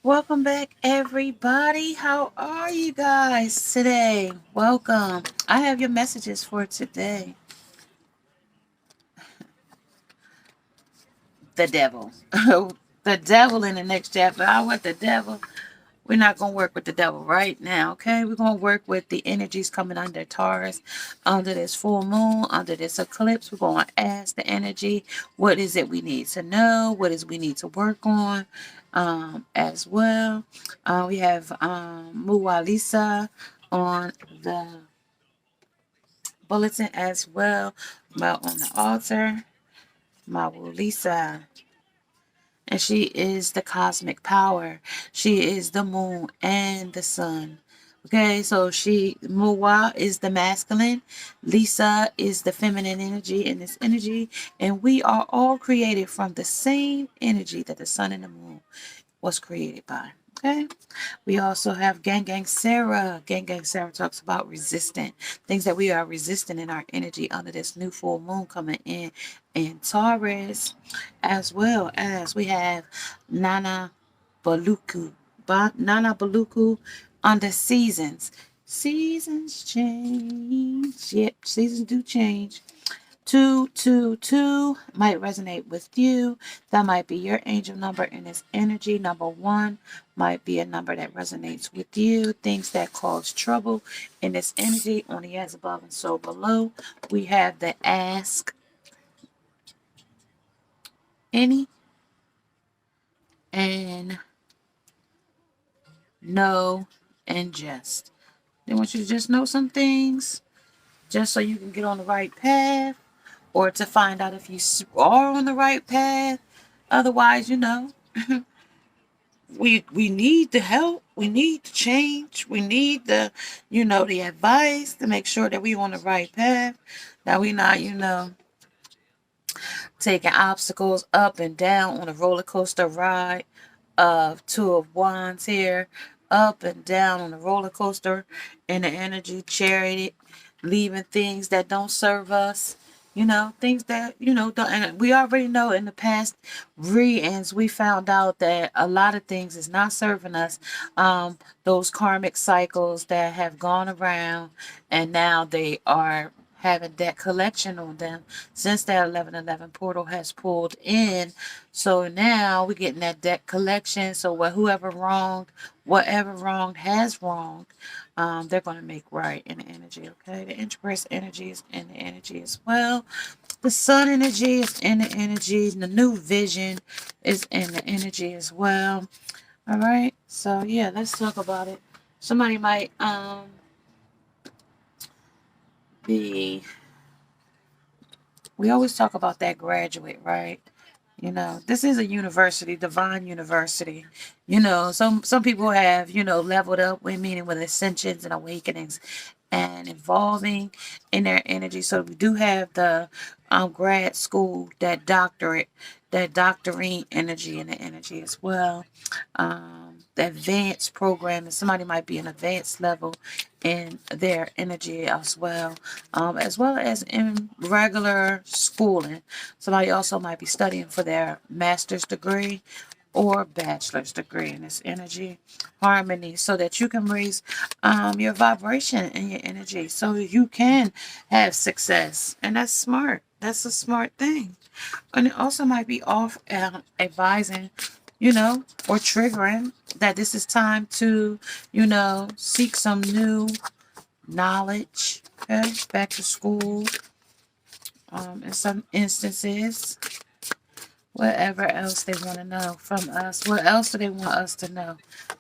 Welcome back, everybody. How are you guys today? Welcome. I have your messages for today. The devil. The devil in the next chapter. I want the devil. We're not going to work with the devil right now, okay? We're going to work with the energies coming under Taurus, under this full moon, under this eclipse. We're going to ask the energy, what is it we need to know? What is we need to work on as well? We have Muwa Lisa on the bulletin as well. Well, on the altar, Mawu Lisa. And she is the cosmic power. She is the moon and the sun. Okay, so Muwa is the masculine, Lisa is the feminine energy in this energy, and we are all created from the same energy that the sun and the moon was created by. Okay, we also have Gang Gang Sarah. Gang Gang Sarah talks about resistant things that we are resisting in our energy under this new full moon coming in Taurus, as well as we have Nana Baluku. Nana Baluku under seasons. Seasons change. Yep, seasons do change. 222 might resonate with you. That might be your angel number in this energy. Number 1 might be a number that resonates with you. Things that cause trouble in this energy, only as above and so below. We have the ask any and know and just. They want you to just know some things just so you can get on the right path, or to find out if you are on the right path. Otherwise, we need the help. We need the change. We need the advice to make sure that we on the right path. That we not, taking obstacles up and down on a roller coaster ride of Two of Wands here, up and down on the roller coaster in the energy chariot, leaving things that don't serve us. Things that, don't, and we already know in the past readings, we found out that a lot of things is not serving us. Those karmic cycles that have gone around, and now they are having debt collection on them since that 1111 portal has pulled in. So now we're getting that debt collection. So whoever wronged, whatever wronged has wronged, they're going to make right in the energy, okay? The Empress energy is in the energy as well. The sun energy is in the energy. The new vision is in the energy as well. All right. So yeah, let's talk about it. Somebody might be. We always talk about that graduate, right? This is a university, divine university. Some people have, leveled up, meaning with ascensions and awakenings and evolving in their energy. So we do have the grad school, that doctorate, that doctorine energy in the energy as well. The advanced program, and somebody might be an advanced level in their energy as well as in regular schooling. Somebody also might be studying for their master's degree or bachelor's degree in this energy harmony, so that you can raise your vibration and your energy so you can have success. And that's smart. That's a smart thing. And it also might be off advising, or triggering that this is time to, seek some new knowledge. Okay, back to school. In some instances, whatever else they want to know from us. What else do they want us to know?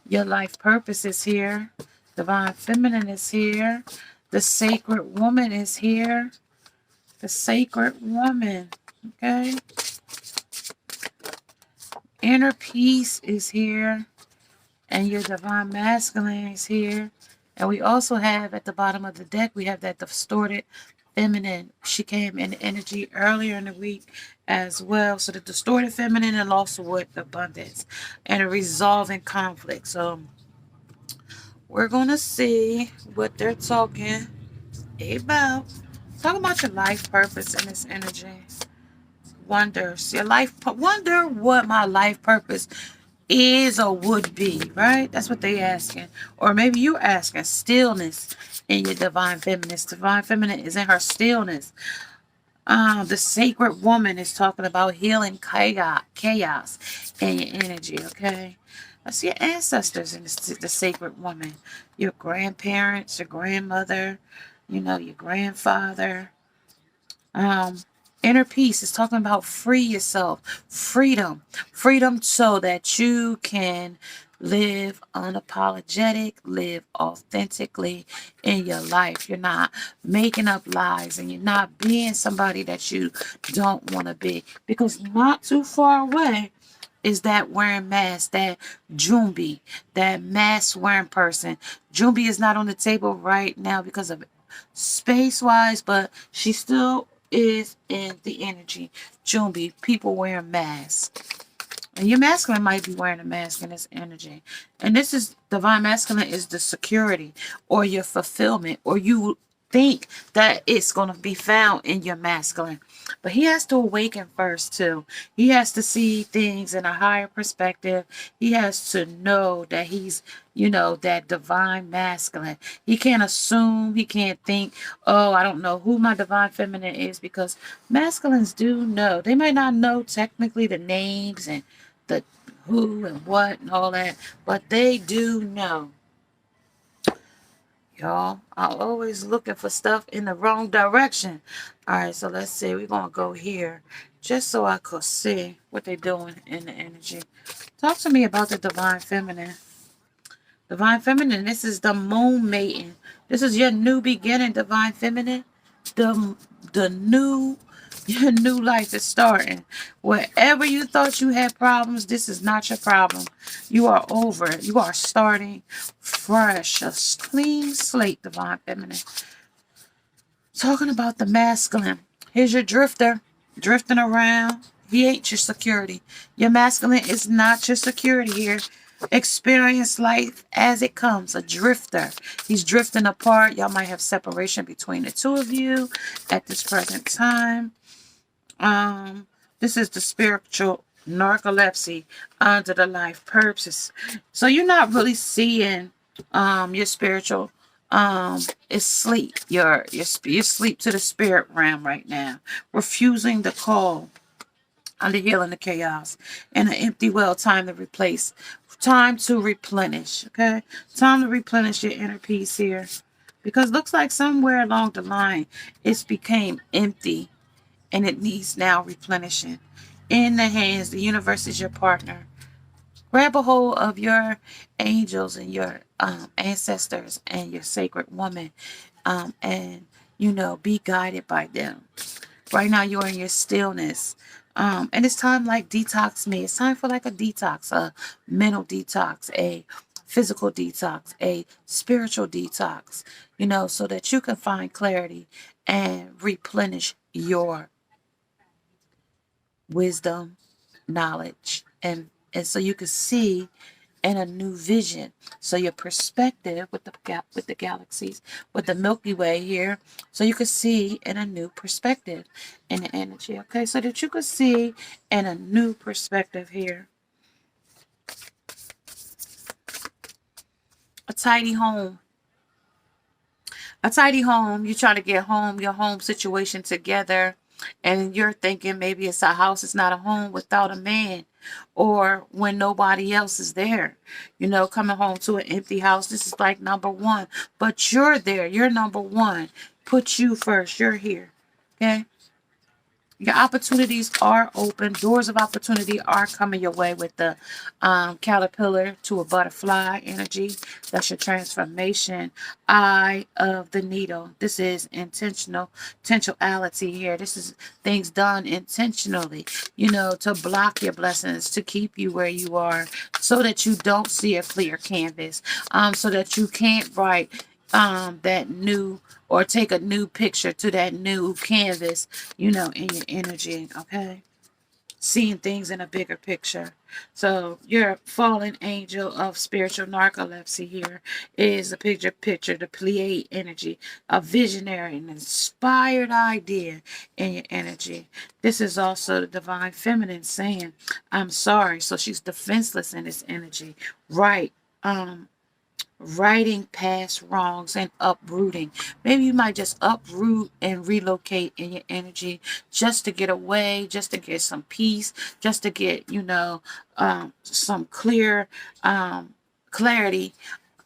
Your life purpose is here. Divine feminine is here. The sacred woman is here. The sacred woman. Okay. Inner peace is here. And your divine masculine is here. And we also have at the bottom of the deck, we have that distorted feminine. She came in energy earlier in the week as well. So the distorted feminine, and also with abundance and a resolving conflict. So we're going to see what they're talking about. Talk about your life purpose in this energy. Wonder what my life purpose is or would be, right? That's what they asking. Or maybe you're asking stillness in your divine feminine. Divine feminine is in her stillness. The sacred woman is talking about healing chaos in your energy, okay? That's your ancestors in the sacred woman. Your grandparents, your grandmother, your grandfather. Um, Inner peace is talking about free yourself, freedom so that you can live unapologetic, live authentically in your life. You're not making up lies and you're not being somebody that you don't want to be, because not too far away is that wearing masks, that Jumbi, that mask wearing person. Jumbi is not on the table right now because of space wise, but she still is in the energy. Jumbi, people wearing masks. And your masculine might be wearing a mask in this energy. And this is divine masculine is the security or your fulfillment, or you think that it's going to be found in your masculine. But he has to awaken first too. He has to see things in a higher perspective. He has to know that he's, that divine masculine. He can't assume, he can't think, oh, I don't know who my divine feminine is, because masculines do know. They might not know technically the names and the who and what and all that, but they do know. Y'all, I'm always looking for stuff in the wrong direction. All right, so let's see. We're going to go here just so I could see what they're doing in the energy. Talk to me about the divine feminine. Divine feminine, this is the moon maiden. This is your new beginning, divine feminine. The new Your new life is starting. Wherever you thought you had problems, this is not your problem. You are over it. You are starting fresh. A clean slate, divine feminine. Talking about the masculine. Here's your drifter, drifting around. He ain't your security. Your masculine is not your security here. Experience life as it comes. A drifter. He's drifting apart. Y'all might have separation between the two of you at this present time. This is the spiritual narcolepsy under the life purposes. So you're not really seeing your spiritual is sleep. Your sleep to the spirit realm right now. Refusing the call under healing the chaos. And an empty well, time to replace. Time to replenish. Okay? Time to replenish your inner peace here. Because looks like somewhere along the line it's became empty and it needs now replenishing. In the hands, the universe is your partner. Grab a hold of your angels and your ancestors and your sacred woman, and be guided by them. Right now, you're in your stillness, and it's time like detox me. It's time for like a detox, a mental detox, a physical detox, a spiritual detox. So that you can find clarity and replenish your wisdom, knowledge, and so you can see in a new vision. So your perspective with the galaxies, with the Milky Way here, so you can see in a new perspective in the energy. Okay, so that you can see in a new perspective here. A tidy home. A tidy home. You try to get your home situation together, and you're thinking maybe it's a house, it's not a home without a man, or when nobody else is there. Coming home to an empty house, this is like number one, but you're there, you're number one. Put you first, you're here. Okay, your opportunities are open. Doors of opportunity are coming your way with the caterpillar to a butterfly energy. That's your transformation. Eye of the needle. This is intentionality here. This is things done intentionally, to block your blessings, to keep you where you are, so that you don't see a clear canvas, so that you can't write that new or take a new picture to that new canvas, in your energy. Okay, seeing things in a bigger picture. So your fallen angel of spiritual narcolepsy here is a picture, the Pleiade energy, a visionary and inspired idea in your energy. This is also the divine feminine saying, I'm sorry. So she's defenseless in this energy. Right. Righting past wrongs and uprooting. Maybe you might just uproot and relocate in your energy just to get away, just to get some peace, just to get, some clear clarity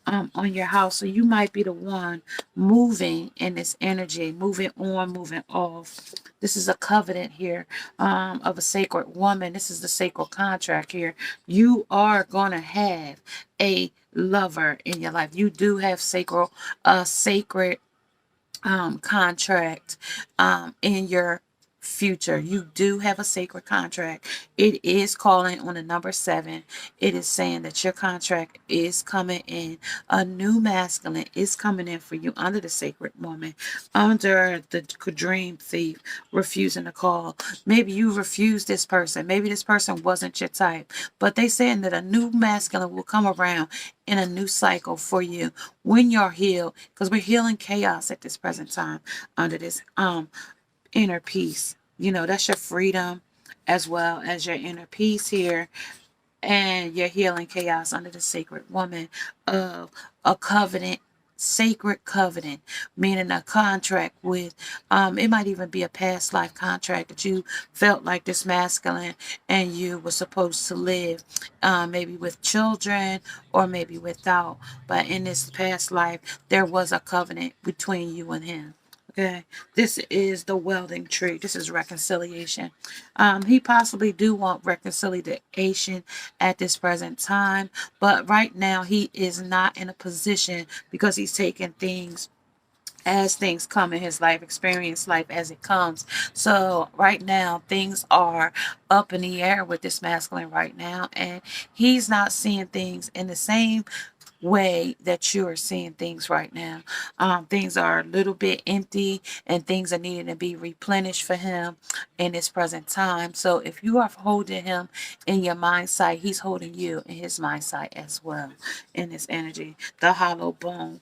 on your house. So you might be the one moving in this energy, moving on, moving off. This is a covenant here of a sacred woman. This is the sacred contract here. You are going to have a lover in your life. You do have sacred contract in your future. You do have a sacred contract. It is calling on the number 7. It is saying that your contract is coming in. A new masculine is coming in for you under the sacred woman, under the dream thief, refusing to call. Maybe you refused this person. Maybe this person wasn't your type, but they saying that a new masculine will come around in a new cycle for you when you're healed, because we're healing chaos at this present time under this inner peace. That's your freedom as well as your inner peace here, and you're healing chaos under the sacred woman of a covenant, sacred covenant, meaning a contract with, it might even be a past life contract that you felt like this masculine and you were supposed to live, maybe with children or maybe without, but in this past life there was a covenant between you and him. Okay, this is the welding tree. This is reconciliation. He possibly do want reconciliation at this present time, but right now he is not in a position because he's taking things as things come in his life, experience life as it comes. So right now things are up in the air with this masculine right now, and he's not seeing things in the same way that you are seeing things right now. Things are a little bit empty and things are needing to be replenished for him in this present time. So if you are holding him in your mind sight, he's holding you in his mind sight as well in this energy. The hollow bone.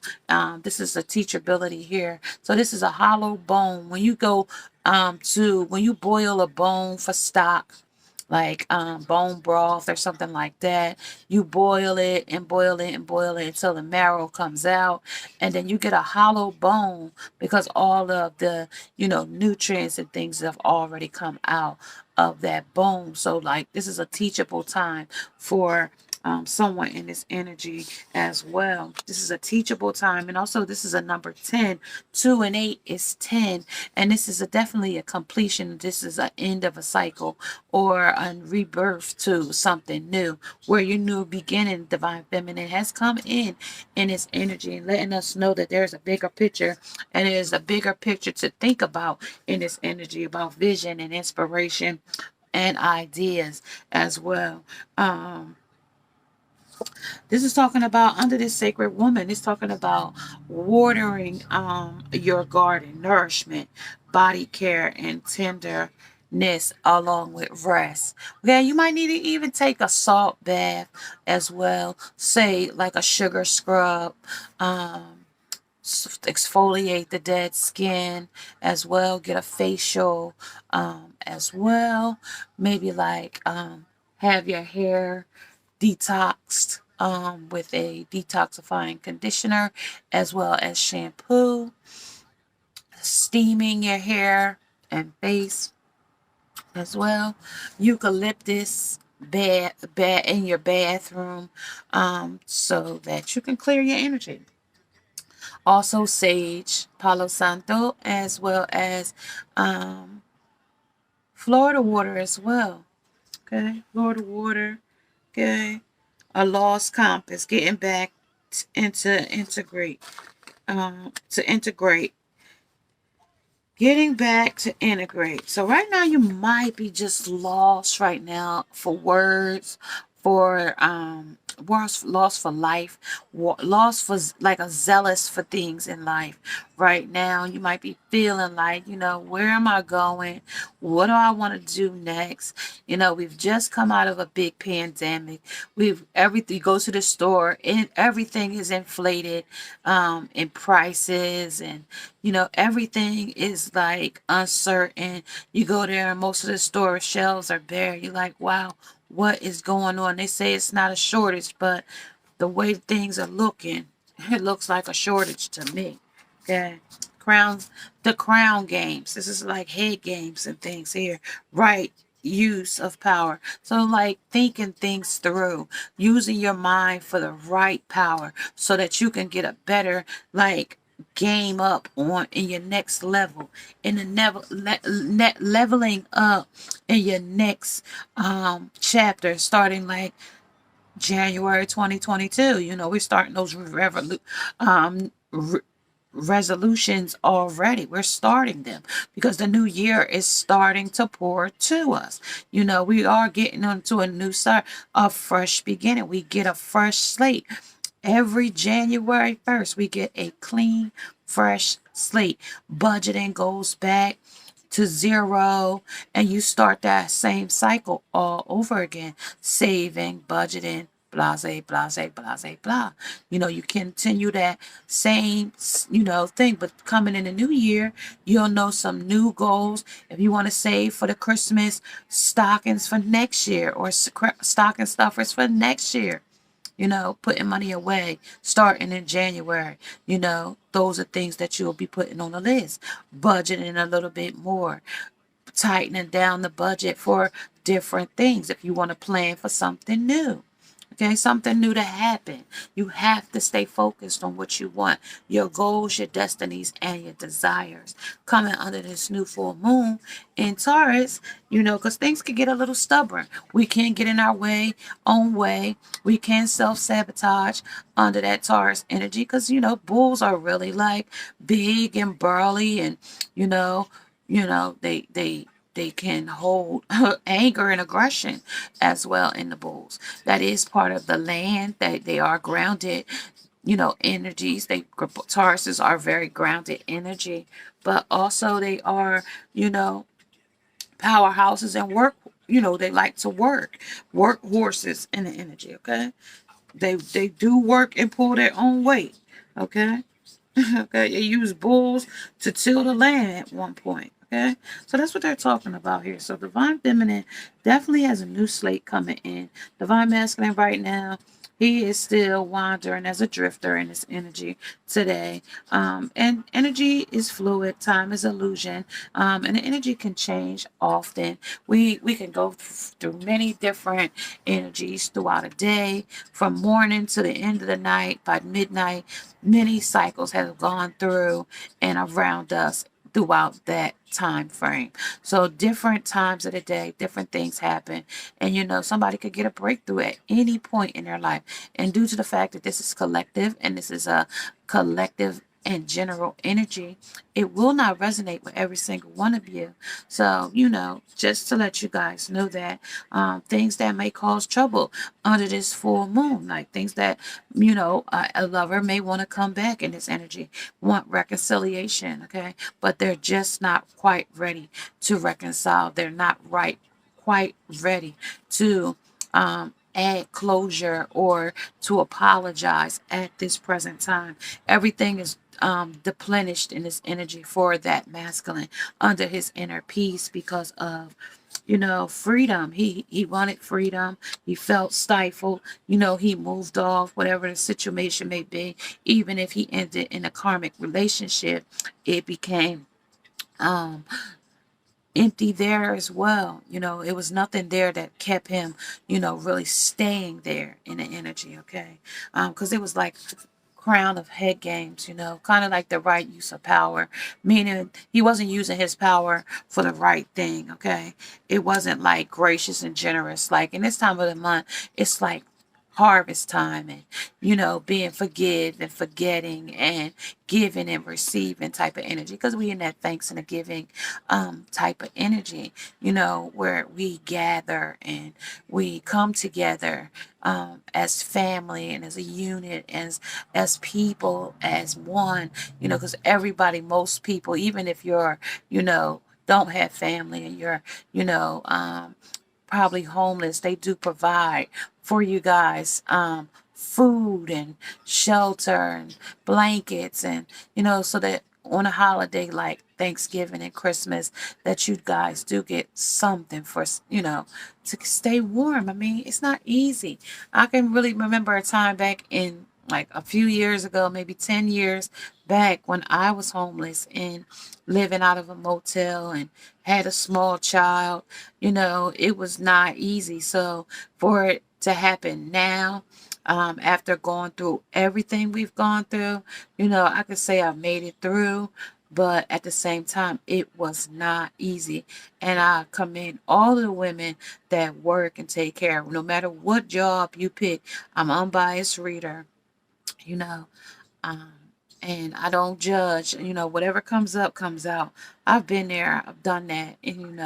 This is a teachability here. So this is a hollow bone. When you go when you boil a bone for stock, like bone broth or something like that, you boil it and boil it and boil it until the marrow comes out, and then you get a hollow bone because all of the nutrients and things have already come out of that bone. So like this is a teachable time for someone in this energy as well. This is a teachable time, and also this is a number 10. 2 and 8 is 10, and this is definitely a completion. This is an end of a cycle or a rebirth to something new, where your new beginning, divine feminine, has come in its energy and letting us know that there's a bigger picture, and there's a bigger picture to think about in this energy, about vision and inspiration and ideas as well. This is talking about under this sacred woman. It's talking about watering your garden, nourishment, body care, and tenderness along with rest. Okay, you might need to even take a salt bath as well. Say like a sugar scrub. Exfoliate the dead skin as well. Get a facial as well. Maybe like have your hair detoxed with a detoxifying conditioner as well as shampoo. Steaming your hair and face as well. Eucalyptus bed in your bathroom so that you can clear your energy. Also sage, Palo Santo, as well as Florida water as well. Okay, Florida water. Okay, a lost compass, getting back to integrate, getting back to integrate. So right now you might be just lost right now for words, for lost for life, lost for like a zealous for things in life. Right now, you might be feeling like, where am I going? What do I want to do next? We've just come out of a big pandemic. We've everything, you go to the store and everything is inflated in prices, and everything is like uncertain. You go there and most of the store shelves are bare. You're like, wow, what is going on? They say it's not a shortage, but the way things are looking, it looks like a shortage to me. Okay. Crowns, the crown games. This is like head games and things here. Right use of power. So like thinking things through, using your mind for the right power so that you can get a better like game up on in your next level, in the leveling up in your next chapter, starting like January 2022. We're starting those um re- resolutions already. We're starting them because the new year is starting to pour to us. We are getting onto a new start, a fresh beginning. We get a fresh slate. Every January 1st, we get a clean, fresh slate. Budgeting goes back to zero, and you start that same cycle all over again. Saving, budgeting, blase, blase, blase, blah. You continue that same, thing, but coming in the new year, you'll know some new goals. If you want to save for the Christmas stockings for next year, or stocking stuffers for next year, putting money away starting in January. Those are things that you'll be putting on the list. Budgeting a little bit more, tightening down the budget for different things if you want to plan for something new. Okay, something new to happen. You have to stay focused on what you want, your goals, your destinies, and your desires. Coming under this new full moon in Taurus, because things can get a little stubborn. We can get in our own way. We can self-sabotage under that Taurus energy because, bulls are really like big and burly, and, they can hold anger and aggression as well in the bulls. That is part of the land. They are grounded, energies. Tauruses are very grounded energy, but also they are, powerhouses and work. They like to work horses in the energy. Okay, they do work and pull their own weight. Okay. Okay, they use bulls to till the land at one point. Okay, so that's what they're talking about here. So divine feminine definitely has a new slate coming in. Divine masculine right now, he is still wandering as a drifter in his energy today. And energy is fluid, time is illusion, and the energy can change often. We can go through many different energies throughout a day, from morning to the end of the night. By midnight, many cycles have gone through and around us throughout that time frame. So different times of the day, different things happen. And somebody could get a breakthrough at any point in their life. And due to the fact that this is collective and this is a collective and general energy, it will not resonate with every single one of you. So, just to let you guys know that things that may cause trouble under this full moon, like things that, a lover may want to come back in this energy, want reconciliation, okay? But they're just not quite ready to reconcile. They're not quite ready to add closure or to apologize at this present time. Everything is deplenished in this energy for that masculine under his inner peace because of freedom. He wanted freedom. He felt stifled. He moved off, whatever the situation may be. Even if he ended in a karmic relationship, it became empty there as well. It was nothing there that kept him, really staying there in the energy. Okay, because it was like crown of head games, kind of like the right use of power, meaning he wasn't using his power for the right thing. Okay, it wasn't like gracious and generous. Like in this time of the month, it's like harvest time, and being forgive and forgetting and giving and receiving type of energy, because we in that thanks and a giving type of energy, where we gather and we come together as family and as a unit, as people, as one, because everybody, most people, even if you're don't have family and you're probably homeless, they do provide for you guys food and shelter and blankets, and so that on a holiday like Thanksgiving and Christmas, that you guys do get something for to stay warm. I mean, it's not easy. I can really remember a time back in like a few years ago, maybe 10 years back, when I was homeless and living out of a motel and had a small child. It was not easy. So for it to happen now, after going through everything we've gone through, I could say I made it through, but at the same time, it was not easy. And I commend all of the women that work and take care of, no matter what job you pick. I'm an unbiased reader, you know. Um, and I don't judge, whatever comes up, comes out. I've been there, I've done that, and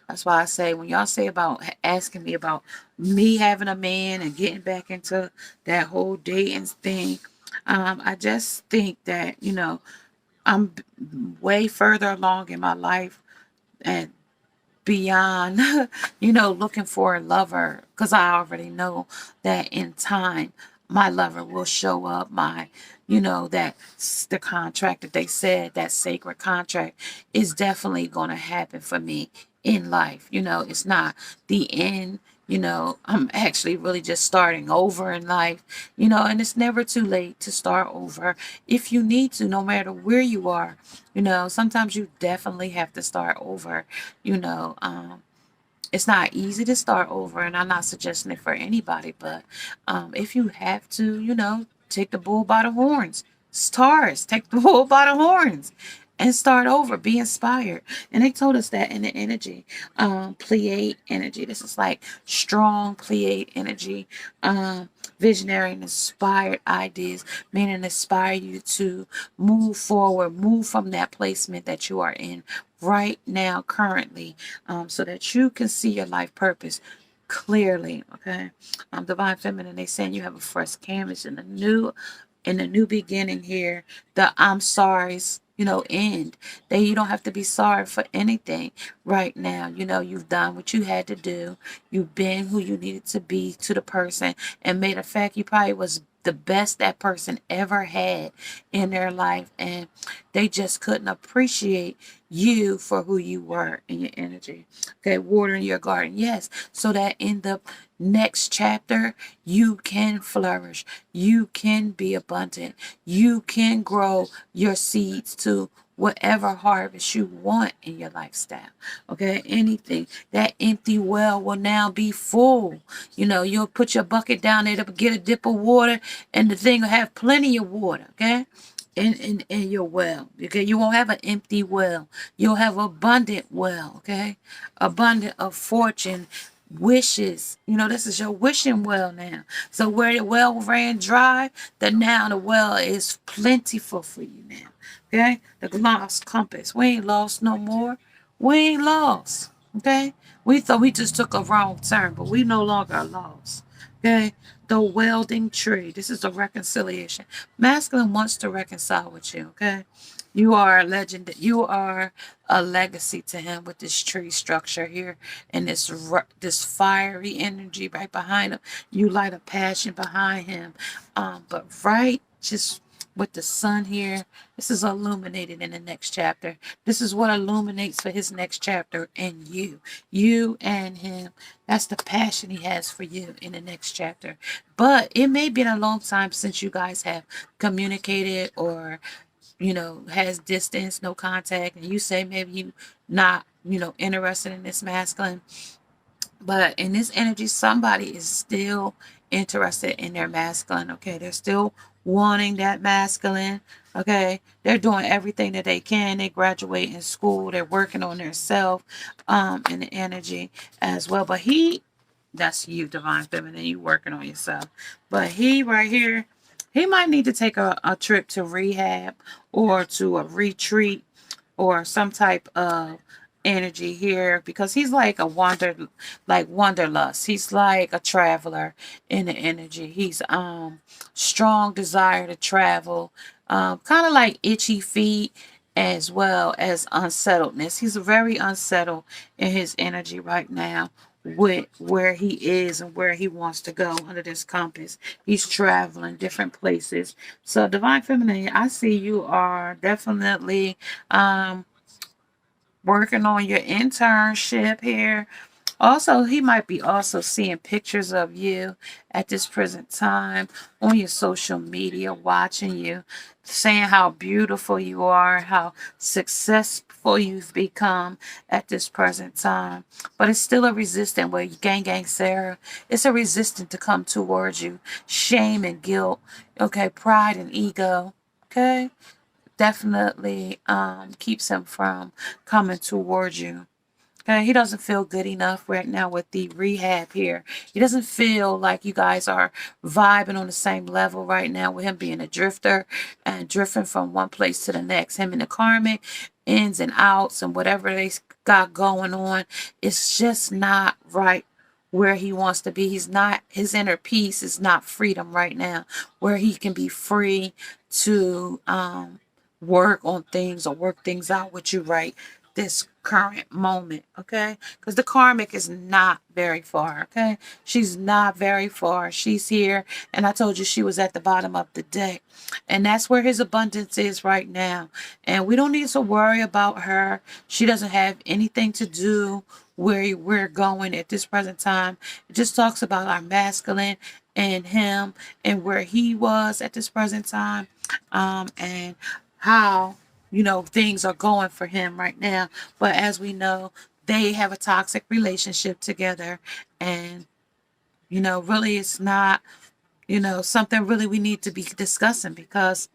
that's why I say, when y'all say about asking me about me having a man and getting back into that whole dating thing, I just think that, I'm way further along in my life and beyond, looking for a lover, because I already know that in time my lover will show up. That's the contract that they said, that sacred contract is definitely going to happen for me in life. It's not the end. I'm actually really just starting over in life, and it's never too late to start over if you need to, no matter where you are. Sometimes you definitely have to start over. It's not easy to start over, and I'm not suggesting it for anybody, but if you have to, take the bull by the horns. Taurus, take the bull by the horns and start over. Be inspired. And they told us that in the energy, Pleiade energy. This is like strong Pleiade energy, visionary and inspired ideas, meaning inspire you to move forward, move from that placement that you are in right now, currently, so that you can see your life purpose clearly. Okay. Divine feminine, they saying you have a fresh canvas in the new beginning here. The I'm sorry's, end. That you don't have to be sorry for anything right now. You've done what you had to do. You've been who you needed to be to the person, and made a fact you probably was the best that person ever had in their life, and they just couldn't appreciate you for who you were in your energy. Okay, watering your garden, yes, so that in the next chapter you can flourish, you can be abundant, you can grow your seeds to whatever harvest you want in your lifestyle. Okay, anything. That empty well will now be full. You'll put your bucket down there to get a dip of water, and the thing will have plenty of water. Okay, in your well. Okay, you won't have an empty well. You'll have abundant well. Okay, abundant of fortune, wishes. This is your wishing well now. So where the well ran dry, now the well is plentiful for you now. Okay, the lost compass. We ain't lost no more. We ain't lost. Okay, we thought we just took a wrong turn, but we no longer lost. Okay, the welding tree. This is a reconciliation. Masculine wants to reconcile with you. Okay, you are a legend. You are a legacy to him with this tree structure here, and this fiery energy right behind him. You light a passion behind him, but right just with the sun here, this is illuminated in the next chapter. This is what illuminates for his next chapter, and you and him. That's the passion he has for you in the next chapter. But it may be a long time since you guys have communicated, or has distance, no contact, and you say maybe you not interested in this masculine. But in this energy, somebody is still interested in their masculine. Okay, they're still wanting that masculine. Okay, they're doing everything that they can. They graduate in school. They're working on their self, in the energy as well. But he That's you, divine feminine. You working on yourself. But he right here, he might need to take a trip to rehab or to a retreat or some type of energy here, because he's like a wanderlust. He's like a traveler in the energy. He's strong desire to travel, kind of like itchy feet, as well as unsettledness. He's very unsettled in his energy right now with where he is and where he wants to go under this compass. He's traveling different places. So divine feminine, I see you are definitely working on your internship here. Also, he might be also seeing pictures of you at this present time on your social media, watching you, saying how beautiful you are, how successful you've become at this present time. But it's still a resistance where you gang Sarah. It's a resistance to come towards you. Shame and guilt. Okay, pride and ego. Okay. Definitely keeps him from coming towards you. Okay, he doesn't feel good enough right now with the rehab here. He doesn't feel like you guys are vibing on the same level right now, with him being a drifter and drifting from one place to the next. Him in the karmic ins and outs and whatever they got going on, it's just not right where he wants to be. He's not, his inner peace is not freedom right now, where he can be free to work on things or work things out with you right this current moment, okay? Because the karmic is not very far, okay? She's not very far. She's here, and I told you she was at the bottom of the deck, and that's where his abundance is right now. And we don't need to worry about her. She doesn't have anything to do where we're going at this present time. It just talks about our masculine and him and where he was at this present time, and how things are going for him right now. But as we know, they have a toxic relationship together, and really it's not something really we need to be discussing, because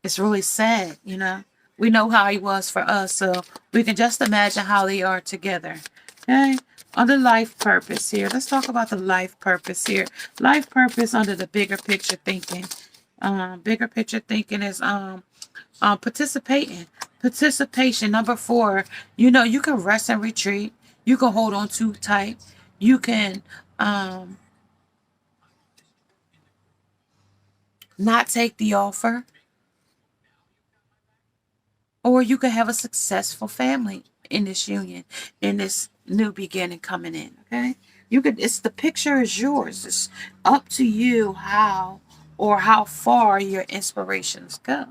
it's really sad. We know how he was for us, so we can just imagine how they are together. Okay, under life purpose here, let's talk about the life purpose here. Life purpose under the bigger picture thinking. Bigger picture thinking is participation. Number 4, you can rest and retreat. You can hold on too tight. You can not take the offer, or you can have a successful family in this union, in this new beginning coming in. Okay, it's the picture is yours. It's up to you how far your inspirations go.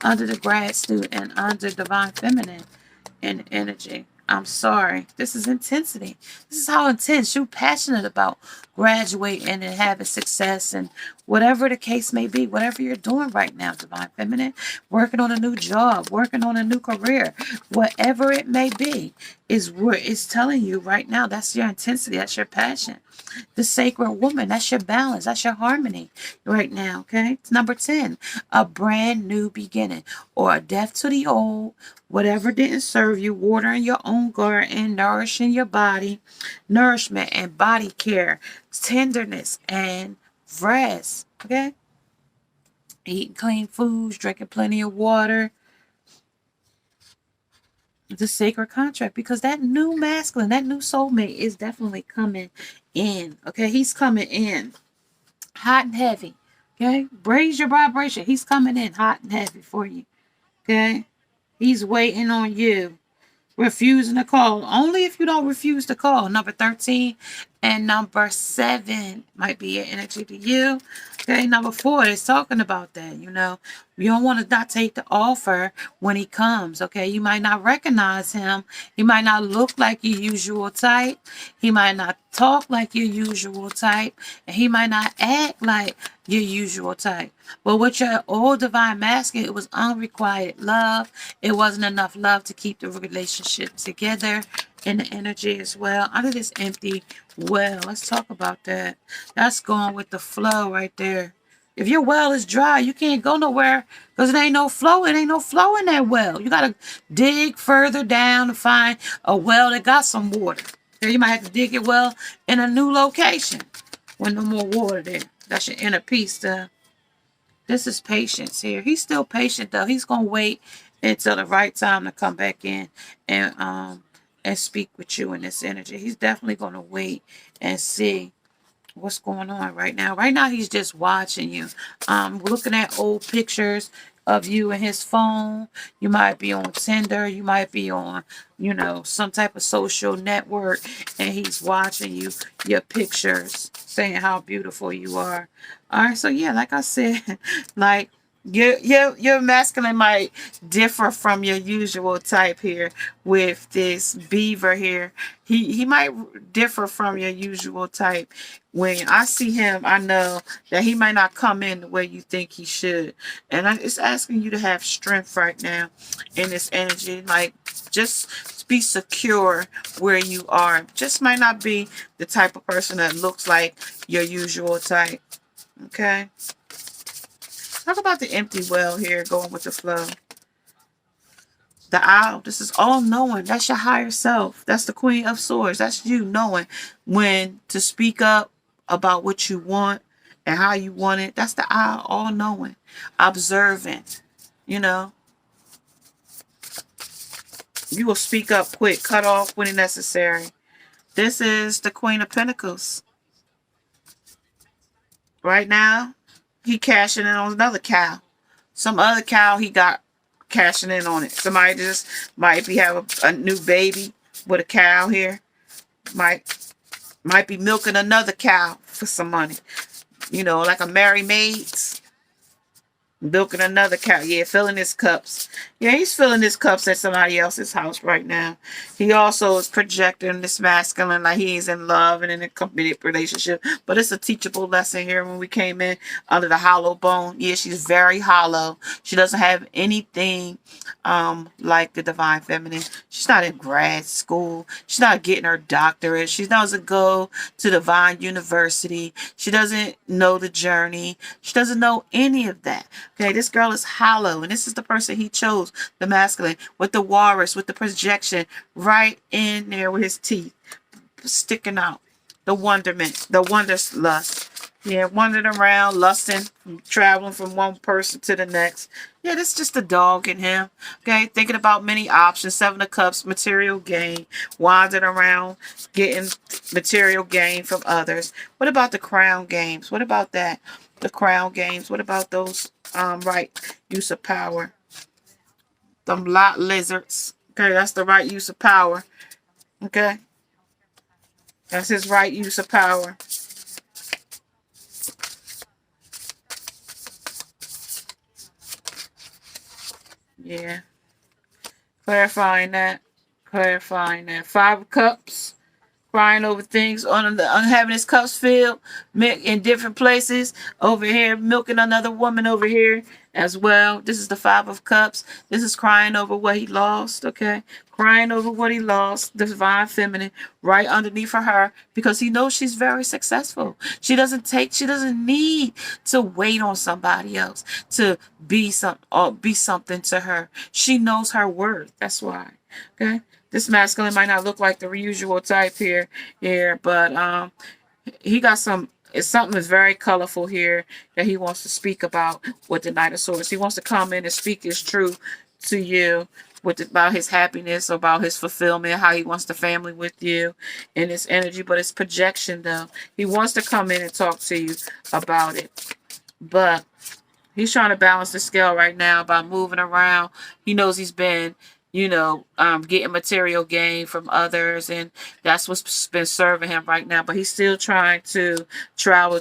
Under the grad student and under divine feminine in energy. I'm sorry. This is intensity. This is how intense you're passionate about graduating and having success, and whatever the case may be, whatever you're doing right now, divine feminine, working on a new job, working on a new career, whatever it may be, is where it's telling you right now. That's your intensity. That's your passion. The sacred woman, that's your balance, that's your harmony right now. Okay, it's number 10, a brand new beginning, or a death to the old, whatever didn't serve you, watering your own garden, nourishing your body, nourishment and body care, tenderness and rest. Okay, eating clean foods, drinking plenty of water. The sacred contract, because that new masculine, that new soulmate is definitely coming in. Okay, he's coming in hot and heavy. Okay, raise your vibration. He's coming in hot and heavy for you. Okay, he's waiting on you. Refusing to call. Only if you don't refuse to call. Number 13 and number 7 might be an energy to you. Okay, number 4 is talking about that. You don't want to not take the offer when he comes. Okay, you might not recognize him. He might not look like your usual type. He might not talk like your usual type. And he might not act like your usual type. But with your old divine masculine, it was unrequited love. It wasn't enough love to keep the relationship together in the energy as well. Under this empty well, let's talk about that. That's going with the flow right there. If your well is dry, you can't go nowhere because it ain't no flow. It ain't no flow in that well. You got to dig further down to find a well that got some water. Okay, you might have to dig it well in a new location with no more water there. That's your inner peace there. This is patience here. He's still patient though. He's gonna wait until the right time to come back in and speak with you in this energy. He's definitely gonna wait and see what's going on right now. Right now, he's just watching you. Looking at old pictures of you and his phone. You might be on Tinder. You might be on, some type of social network, and he's watching you, your pictures, saying how beautiful you are. All right, so yeah, like I said, like your masculine might differ from your usual type here with this beaver here. He might differ from your usual type. When I see him, I know that he might not come in the way you think he should. And it's asking you to have strength right now in this energy. Like, just be secure where you are. Just might not be the type of person that looks like your usual type. Okay? Talk about the empty well here, going with the flow. The owl, this is all knowing. That's your higher self. That's the Queen of Swords. That's you knowing when to speak up about what you want and how you want it. That's the owl, all knowing. Observant. You will speak up quick, cut off when necessary. This is the Queen of Pentacles. Right now, he cashing in on another cow. Some other cow he got cashing in on it. Somebody just might be have a new baby with a cow here. Might be milking another cow for some money. Like a Mary Maids. Milking another cow. Yeah, filling his cups. Yeah, he's filling his cups at somebody else's house right now. He also is projecting this masculine like he's in love and in a committed relationship. But it's a teachable lesson here when we came in under the hollow bone. Yeah, she's very hollow. She doesn't have anything like the divine feminine. She's not in grad school. She's not getting her doctorate. She doesn't go to divine university. She doesn't know the journey. She doesn't know any of that. Okay, this girl is hollow, and this is the person he chose, the masculine, with the walrus, with the projection right in there with his teeth sticking out. The wonderment, the wanderlust. Yeah, wandering around, lusting, traveling from one person to the next. Yeah, this is just the dog in him. Okay, thinking about many options. Seven of Cups, material gain. Wandering around, getting material gain from others. What about the crown games? What about that? The crown games. What about those right use of power? Them lot lizards. Okay, that's the right use of power. Okay. That's his right use of power. Yeah. Clarifying that. Clarifying that. Five of Cups. Crying over things on having his cups filled in different places. Over here, milking another woman over here as well. This is the Five of Cups. This is crying over what he lost, okay? Crying over what he lost, the divine feminine, right underneath of her, because he knows she's very successful. She doesn't need to wait on somebody else to be something to her. She knows her worth. That's why. Okay? This masculine might not look like the usual type here, but he got something that's very colorful here that he wants to speak about with the Knight of Swords. He wants to come in and speak his truth to you about his happiness, about his fulfillment, how he wants the family with you in his energy, but it's projection though. He wants to come in and talk to you about it, but he's trying to balance the scale right now by moving around. He knows he's been, getting material gain from others, and that's what's been serving him right now. But he's still trying to travel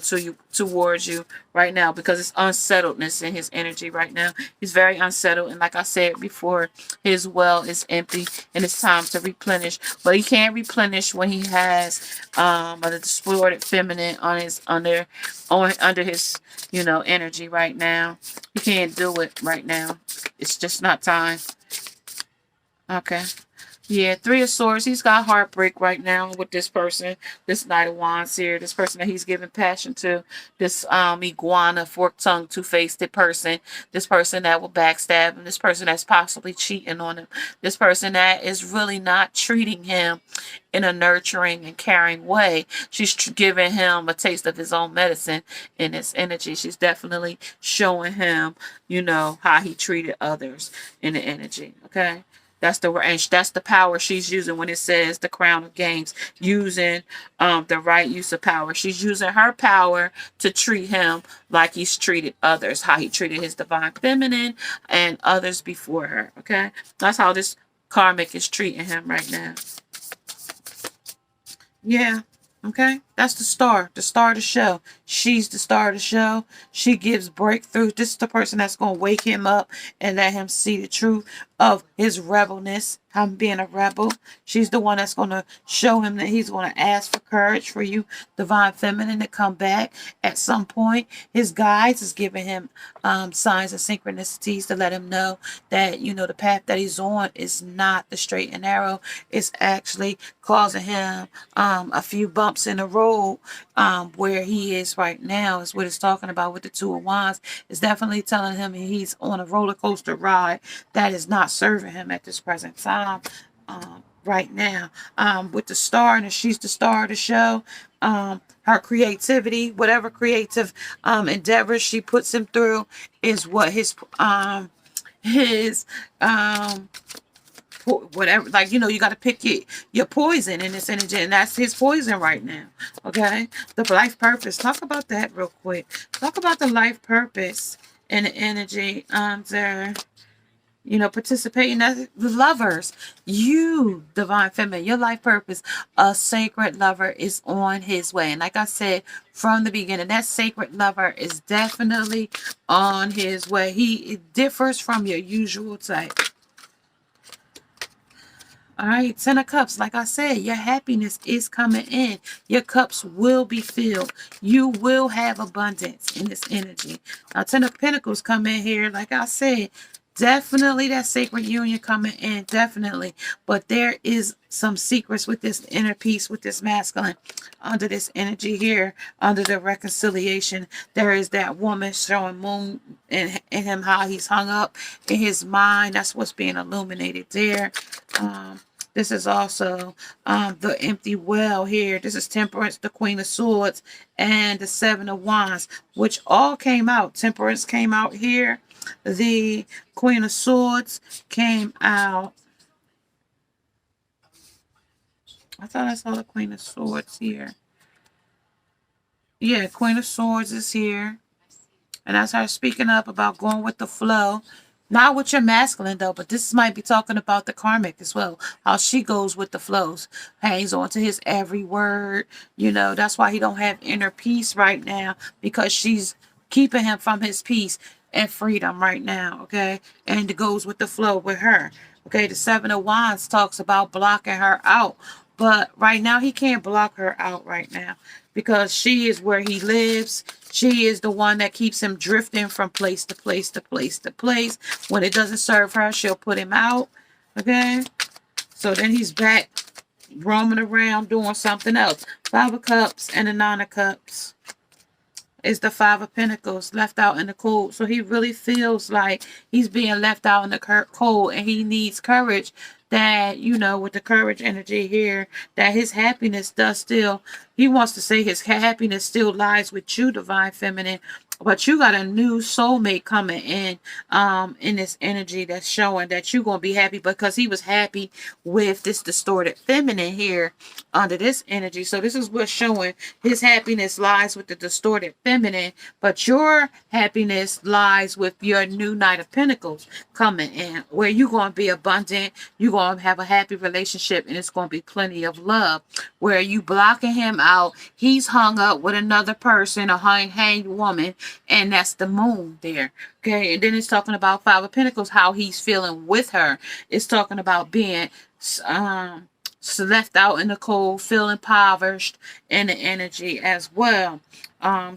towards you right now because it's unsettledness in his energy right now. He's very unsettled, and like I said before, his well is empty, and it's time to replenish. But he can't replenish when he has a distorted feminine under his energy right now. He can't do it right now. It's just not time. Okay. Yeah, Three of Swords. He's got heartbreak right now with this person. This Knight of Wands here. This person that he's giving passion to. This iguana, fork-tongued, two-faced person. This person that will backstab him. This person that's possibly cheating on him. This person that is really not treating him in a nurturing and caring way. She's giving him a taste of his own medicine in this energy. She's definitely showing him, how he treated others in the energy. Okay. That's the power she's using when it says the crown of games, using the right use of power. She's using her power to treat him like he's treated others, how he treated his divine feminine and others before her. Okay, that's how this karmic is treating him right now. Yeah. Okay. That's the star of the show. She's the star of the show. She gives breakthrough. This is the person that's going to wake him up and let him see the truth of his rebelness, him being a rebel. She's the one that's going to show him that he's going to ask for courage for you, divine feminine, to come back at some point. His guides is giving him signs and synchronicities to let him know that, the path that he's on is not the straight and narrow. It's actually causing him a few bumps in the road where he is right now is what it's talking about with the Two of Wands. It's definitely telling him he's on a roller coaster ride that is not serving him at this present time. Right now, with the star, and she's the star of the show. Her creativity, whatever creative endeavors she puts him through, is what his whatever, like, you got to pick your poison in this energy, and that's his poison right now. Okay, the life purpose, talk about that real quick. Talk about the life purpose and the energy there. Participating as lovers. You, divine feminine, your life purpose, a sacred lover is on his way. And like I said from the beginning, that sacred lover is definitely on his way. He differs from your usual type. All right, Ten of Cups. Like I said, your happiness is coming in. Your cups will be filled. You will have abundance in this energy. Now, Ten of Pentacles come in here. Like I said, definitely that sacred union coming in. Definitely. But there is some secrets with this inner peace, with this masculine. Under this energy here, under the reconciliation, there is that woman showing moon in him, how he's hung up in his mind. That's what's being illuminated there. This is also the empty well here. This is Temperance, the Queen of Swords, and the Seven of Wands, which all came out. Temperance came out here. The Queen of Swords came out. I thought I saw the Queen of Swords here. Yeah, Queen of Swords is here. And that's her speaking up about going with the flow. Not with your masculine, though, but this might be talking about the karmic as well. How she goes with the flows. Hangs on to his every word. That's why he don't have inner peace right now. Because she's keeping him from his peace and freedom right now, okay? And it goes with the flow with her. Okay, the Seven of Wands talks about blocking her out. But right now, he can't block her out right now. Because she is where he lives. She is the one that keeps him drifting from place to place to place to place. When it doesn't serve her, she'll put him out. Okay? So then he's back roaming around doing something else. Five of Cups and the Nine of Cups is the Five of Pentacles, left out in the cold. So he really feels like he's being left out in the cold, and he needs courage. That, with the courage energy here, that his happiness does still, he wants to say his happiness still lies with you, divine feminine. But you got a new soulmate coming in this energy that's showing that you're going to be happy, because he was happy with this distorted feminine here under this energy. So this is what's showing his happiness lies with the distorted feminine, but your happiness lies with your new Knight of Pentacles coming in, where you're going to be abundant, you're going to have a happy relationship, and it's going to be plenty of love. Where you blocking him out, he's hung up with another person, a hanged woman, and that's the moon there. Okay, and then it's talking about Five of Pentacles, how he's feeling with her. It's talking about being left out in the cold, feel impoverished in the energy as well.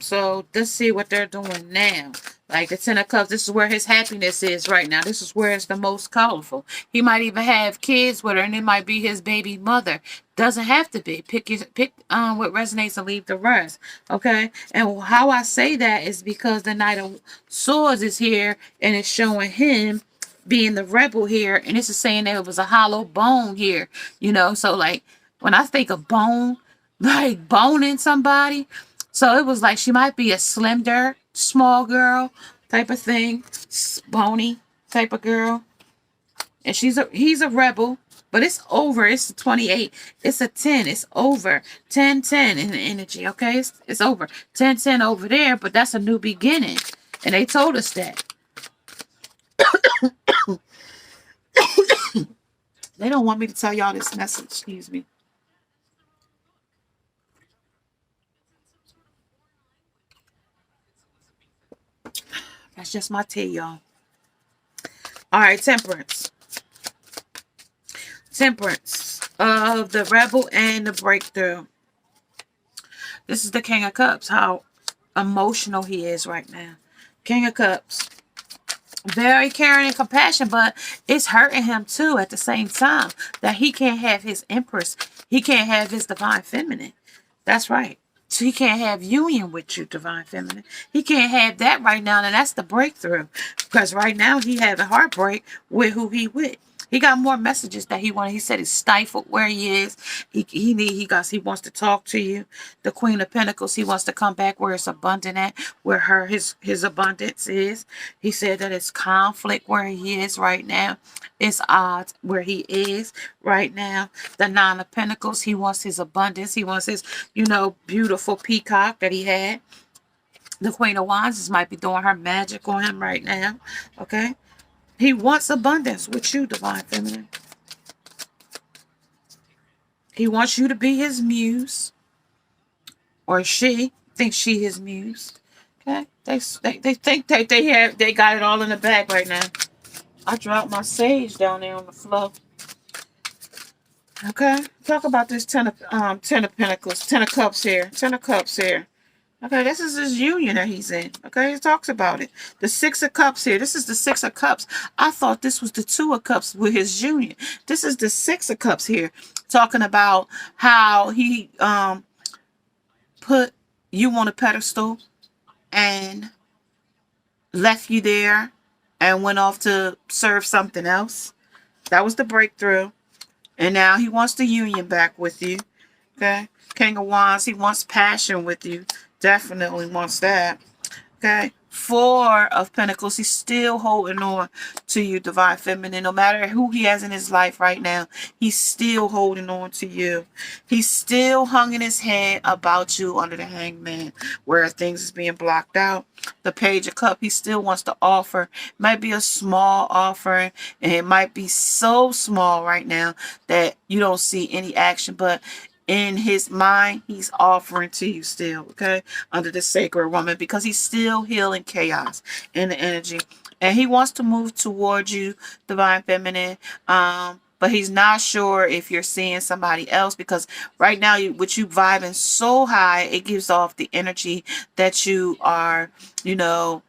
So let's see what they're doing now. Like the Ten of Cups, this is where his happiness is right now. This is where it's the most colorful. He might even have kids with her, and it might be his baby mother. Doesn't have to be. Pick what resonates and leave the rest. Okay. And how I say that is because the Knight of Swords is here, and it's showing him being the rebel here, and this is saying there was a hollow bone here. So like when I think of bone, like boning somebody, so it was like she might be a slender, small girl type of thing, bony type of girl, and he's a rebel. But it's over. It's a 28. It's a 10. It's over. 10-10 in the energy. Okay, it's over. 10-10 over there, but that's a new beginning, and they told us that. They don't want me to tell y'all this message. Excuse me. That's just my tea, y'all. All right, Temperance. Temperance of the Rebel and the Breakthrough. This is the King of Cups. How emotional he is right now. King of Cups. Very caring and compassion, but it's hurting him too at the same time that he can't have his Empress. He can't have his Divine Feminine. That's right. So he can't have union with you, Divine Feminine. He can't have that right now, and that's the breakthrough. Because right now he having heartbreak with who he with. He got more messages that he wanted. He said he's stifled where he is. He wants to talk to you. The Queen of Pentacles, he wants to come back where it's abundant at, where his abundance is. He said that it's conflict where he is right now. It's odds where he is right now. The Nine of Pentacles, he wants his abundance. He wants his, beautiful peacock that he had. The Queen of Wands, this might be doing her magic on him right now. Okay. He wants abundance with you, Divine Feminine. He wants you to be his muse. Or she thinks she his muse. Okay? They think that they got it all in the bag right now. I dropped my sage down there on the floor. Okay? Talk about this Ten of Pentacles. Ten of Cups here. Ten of Cups here. Okay, this is his union that he's in. Okay, he talks about it. The Six of Cups here. This is the Six of Cups. I thought this was the Two of Cups with his union. This is the Six of Cups here. Talking about how he put you on a pedestal and left you there and went off to serve something else. That was the breakthrough. And now he wants the union back with you. Okay. King of Wands, he wants passion with you. Definitely wants that. Okay. Four of Pentacles, he's still holding on to you, Divine Feminine. No matter who he has in his life right now, he's still holding on to you. He's still hanging his head about you under the Hangman, where things is being blocked out. The Page of Cups, he still wants to offer. Might be a small offering, and it might be so small right now that you don't see any action, but in his mind, he's offering to you still, okay, under the Sacred Woman, because he's still healing chaos in the energy, and he wants to move towards you, Divine Feminine. But he's not sure if you're seeing somebody else, because right now, with you vibing so high, it gives off the energy that you are,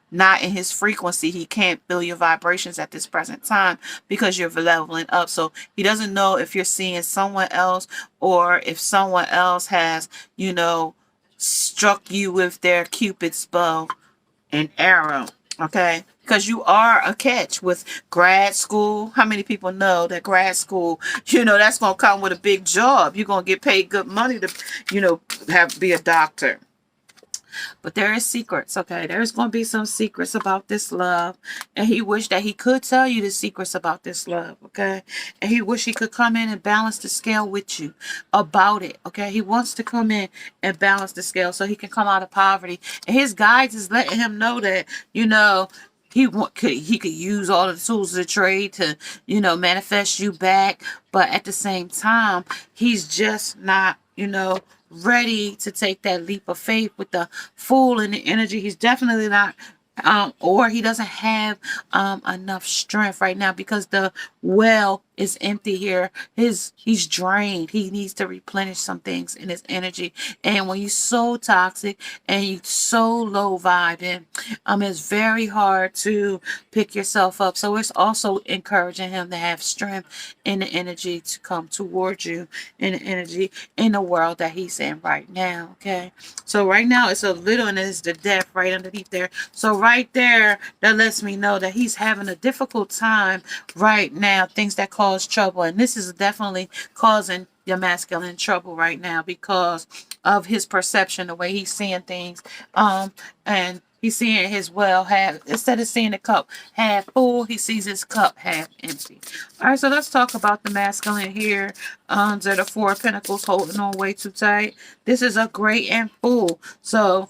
not in his frequency. He can't feel your vibrations at this present time because you're leveling up. So he doesn't know if you're seeing someone else or if someone else has, struck you with their Cupid's bow and arrow. Okay, because you are a catch with grad school. How many people know that grad school, that's going to come with a big job. You're going to get paid good money to, be a doctor. But there is secrets, okay? There's going to be some secrets about this love. And he wished that he could tell you the secrets about this love, okay? And he wished he could come in and balance the scale with you about it, okay? He wants to come in and balance the scale so he can come out of poverty. And his guides is letting him know that, he could use all the tools of the trade to, manifest you back. But at the same time, he's just not, ready to take that leap of faith with the Fool in the energy. He's definitely not, or he doesn't have enough strength right now, because the well is empty here. He's drained. He needs to replenish some things in his energy. And when you're so toxic and you're so low vibing, it's very hard to pick yourself up. So it's also encouraging him to have strength in the energy to come towards you, in the energy in the world that he's in right now. Okay. So right now it's a little, and it's the death right underneath there. So right there, that lets me know that he's having a difficult time right now, things that cause trouble. And this is definitely causing your masculine trouble right now because of his perception, the way he's seeing things. And he's seeing his well half, instead of seeing the cup half full, he sees his cup half empty. All right, so let's talk about the masculine here under the Four of Pentacles, holding on way too tight. This is a great and full. So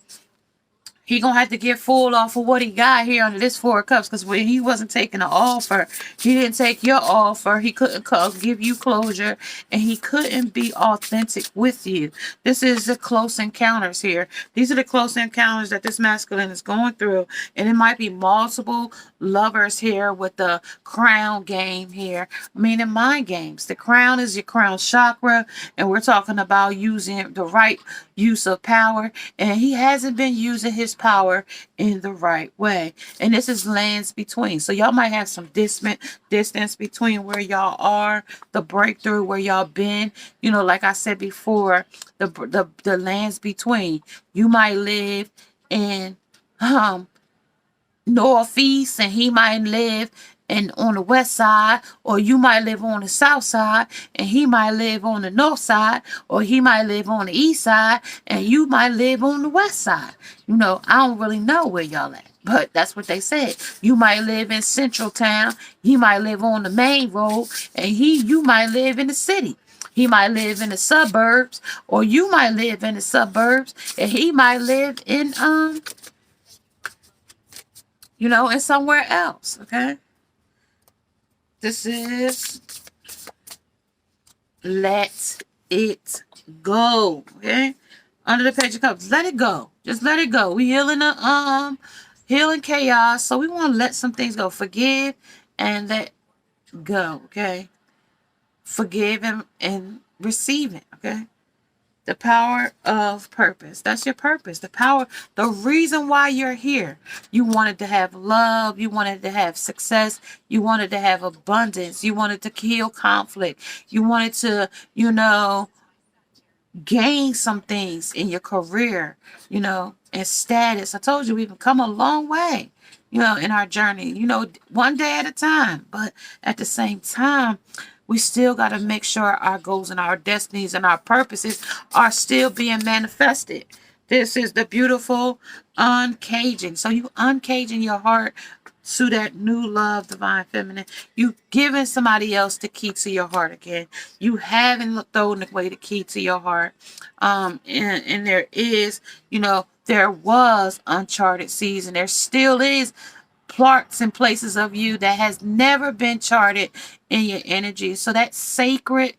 he gonna have to get full off of what he got here under this Four of Cups, because when he wasn't taking an offer, he didn't take your offer. He couldn't give you closure, and he couldn't be authentic with you. This is the close encounters here. These are the close encounters that this masculine is going through, and it might be multiple lovers here with the crown game here, meaning mind games. The crown is your crown chakra, and we're talking about using the right use of power, and he hasn't been using his power in the right way. And this is lands between. So y'all might have some distance between where y'all are, the breakthrough where y'all been. You know, like I said before, the lands between. You might live in northeast, and he might live on the west side, or you might live on the south side and he might live on the north side, or he might live on the east side and you might live on the west side. You know, I don't really know where y'all at, but that's what they said. You might live in central town, he might live on the main road, and you might live in the city. He might live in the suburbs, or you might live in the suburbs, and he might live in in somewhere else. Okay. This is let it go. Okay. Under the Page of Cups, let it go. Just let it go. We healing chaos. So we want to let some things go. Forgive and let go. Okay. Forgive and receive it. Okay. The power of purpose. That's your purpose. The power, the reason why you're here. You wanted to have love. You wanted to have success. You wanted to have abundance. You wanted to heal conflict. You wanted to, gain some things in your career, and status. I told you we've come a long way, in our journey, one day at a time. But at the same time, we still got to make sure our goals and our destinies and our purposes are still being manifested. This is the beautiful uncaging. So you uncaging your heart to that new love, divine feminine. You giving somebody else the key to your heart again. You haven't thrown away the key to your heart. And there is, there was uncharted seas, and there still is parts and places of you that has never been charted in your energy. So that sacred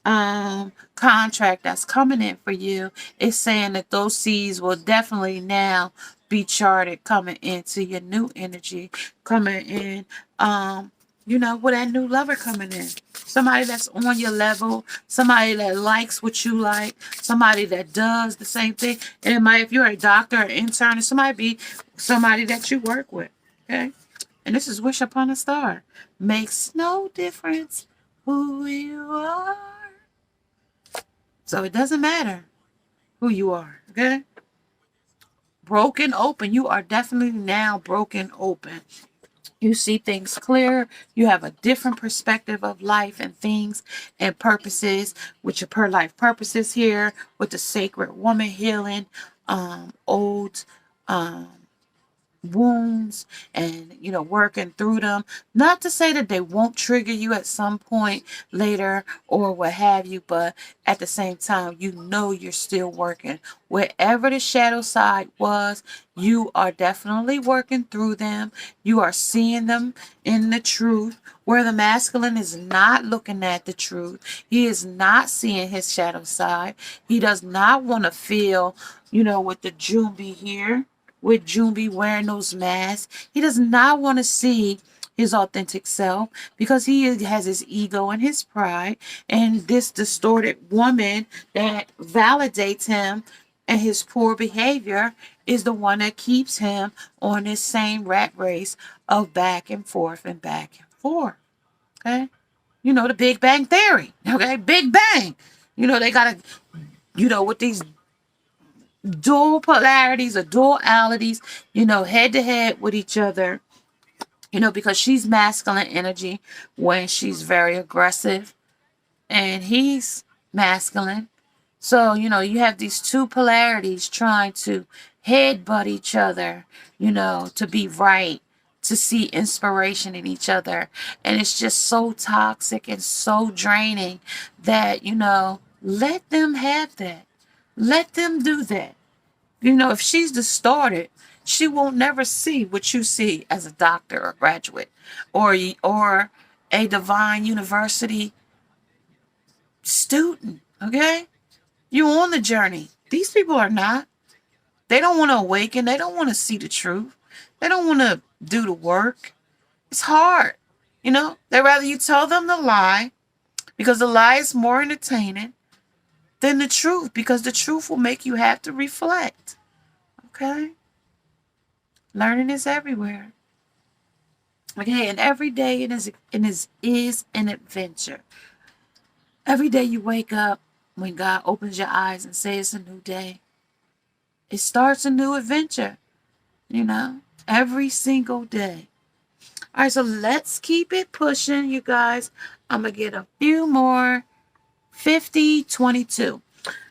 contract that's coming in for you is saying that those seas will definitely now be charted, coming into your new energy, coming in with that new lover coming in. Somebody that's on your level, somebody that likes what you like, somebody that does the same thing. And it might, if you're a doctor or intern, it might be somebody that you work with. Okay. And this is Wish Upon a Star. Makes no difference who you are. So it doesn't matter who you are. Okay. Broken open. You are definitely now broken open. You see things clear. You have a different perspective of life and things and purposes, with your per life purposes here, with the sacred woman healing, old, wounds, and working through them. Not to say that they won't trigger you at some point later or what have you, but at the same time, you're still working. Wherever the shadow side was, you are definitely working through them. You are seeing them in the truth, where the masculine is not looking at the truth. He is not seeing his shadow side. He does not want to feel, with the Jumbi here, with Jumbi wearing those masks. He does not want to see his authentic self, because he has his ego and his pride, and this distorted woman that validates him and his poor behavior is the one that keeps him on this same rat race of back and forth and back and forth. Okay? You know, the Big Bang Theory. Okay? Big Bang. You know, they got to, with these dual polarities or dualities, head to head with each other, because she's masculine energy when she's very aggressive and he's masculine. So, you have these two polarities trying to headbutt each other, to be right, to see inspiration in each other. And it's just so toxic and so draining that, let them have that. Let them do that. If she's distorted, she will never see what you see as a doctor or graduate or a divine university student. Okay? You're on the journey. These people are not. They don't want to awaken. They don't want to see the truth. They don't want to do the work. It's hard. They'd rather you tell them the lie, because the lie is more entertaining than the truth, because the truth will make you have to reflect. Okay? Learning is everywhere. Okay, and every day it is an adventure. Every day you wake up, when God opens your eyes and says it's a new day, it starts a new adventure, every single day. All right, so let's keep it pushing, you guys. I'm going to get a few more 50-22.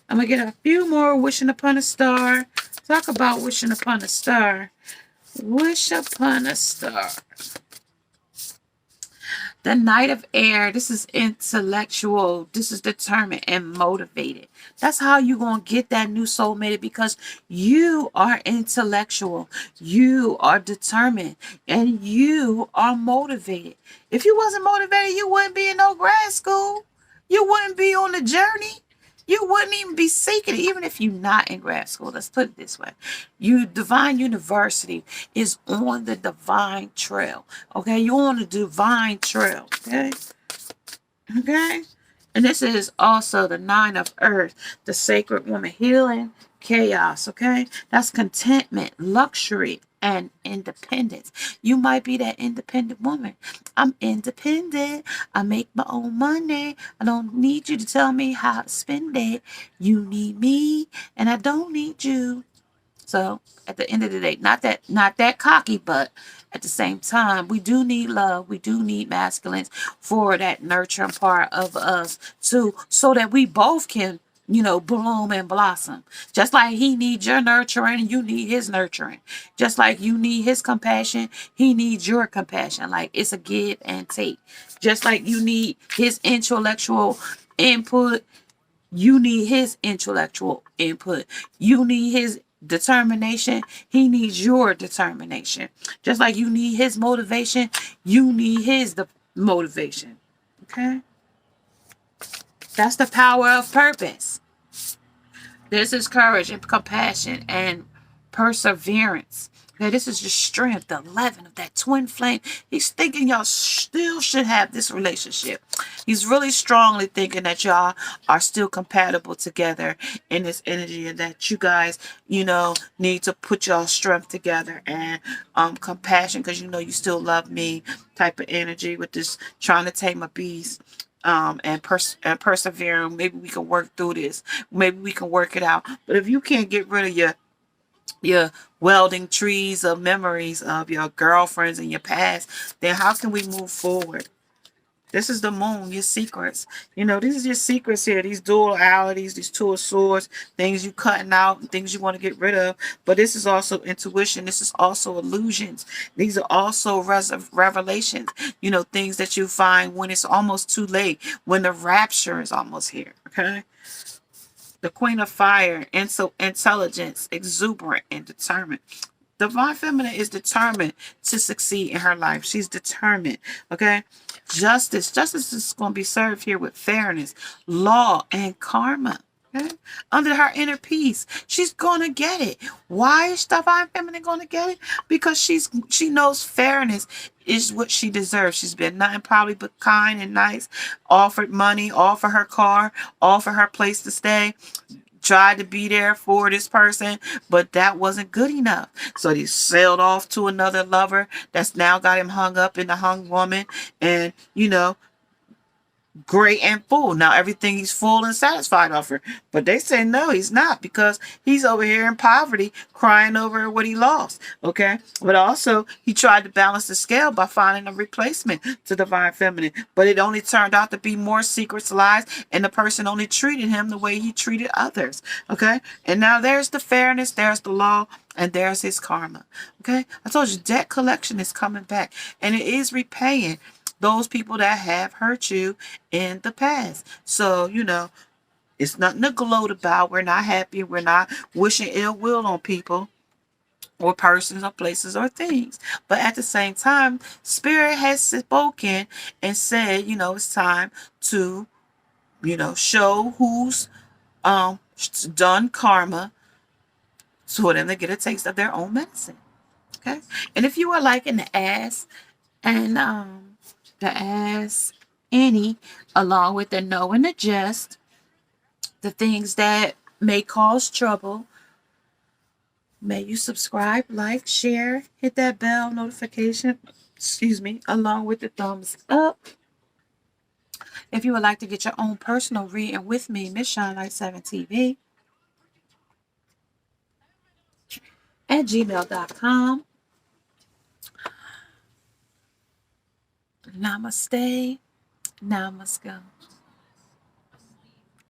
I'm going to get a few more wishing upon a star. Talk about wishing upon a star. Wish upon a star. The Knight of Air, this is intellectual. This is determined and motivated. That's how you're going to get that new soulmate, because you are intellectual. You are determined. And you are motivated. If you wasn't motivated, you wouldn't be in no grad school. You wouldn't be on the journey. You wouldn't even be seeking it, even if you're not in grad school. Let's put it this way. Divine University is on the divine trail. Okay? You're on the divine trail. Okay? Okay? And this is also the Nine of Earth, the sacred woman, healing, chaos. Okay? That's contentment, luxury, and independence. You might be that independent woman. I'm independent. I make my own money. I don't need you to tell me how to spend it. You need me, and I don't need you. So at the end of the day, not that cocky, but at the same time, we do need love. We do need masculines for that nurturing part of us too, so that we both can, bloom and blossom. Just like he needs your nurturing and you need his nurturing. Just like you need his compassion, he needs your compassion. Like, it's a give and take. Just like you need his intellectual input, you need his intellectual input. You need his determination, he needs your determination. Just like you need his motivation, you need his motivation. Okay? That's the power of purpose. This is courage and compassion and perseverance. Okay, this is your strength, the 11 of that twin flame. He's thinking y'all still should have this relationship. He's really strongly thinking that y'all are still compatible together in this energy, and that you guys, need to put y'all strength together and compassion, because you still love me type of energy with this trying to tame a beast. And persevering. Maybe we can work through this. Maybe we can work it out. But if you can't get rid of your welding trees of memories of your girlfriends and your past, then how can we move forward? This is the moon, your secrets. These are your secrets here. These dualities, these two of swords, things you cutting out and things you want to get rid of. But this is also intuition. This is also illusions. These are also revelations. Things that you find when it's almost too late, when the rapture is almost here. Okay? The Queen of Fire, intelligence, exuberant, and determined. Divine Feminine is determined to succeed in her life. She's determined. Okay? Justice is going to be served here with fairness, law, and karma. Okay? Under her inner peace, she's gonna get it. Why is Divine Feminine gonna get it? Because she knows fairness is what she deserves. She's been nothing probably but kind and nice. Offered money, offered her car, offered her place to stay. Tried to be there for this person, but that wasn't good enough. So he sailed off to another lover that's now got him hung up in the hung woman, and great and full. Now everything he's full and satisfied of her. But they say no, he's not, because he's over here in poverty crying over what he lost. Okay. But also he tried to balance the scale by finding a replacement to Divine Feminine. But it only turned out to be more secrets, lies, and the person only treated him the way he treated others. Okay. And now there's the fairness, there's the law, and there's his karma. Okay. I told you debt collection is coming back, and it is repaying those people that have hurt you in the past. So, it's nothing to gloat about. We're not happy. We're not wishing ill will on people or persons or places or things. But at the same time, Spirit has spoken and said, it's time to, show who's done karma for them to get a taste of their own medicine. Okay? And if you are liking the ass and the ass any, along with the no and the just, the things that may cause trouble, may you subscribe, like, share, hit that bell notification, along with the thumbs up. If you would like to get your own personal reading with me, Miss Shine Light 7 TV at gmail.com. Namaste. Namaskar.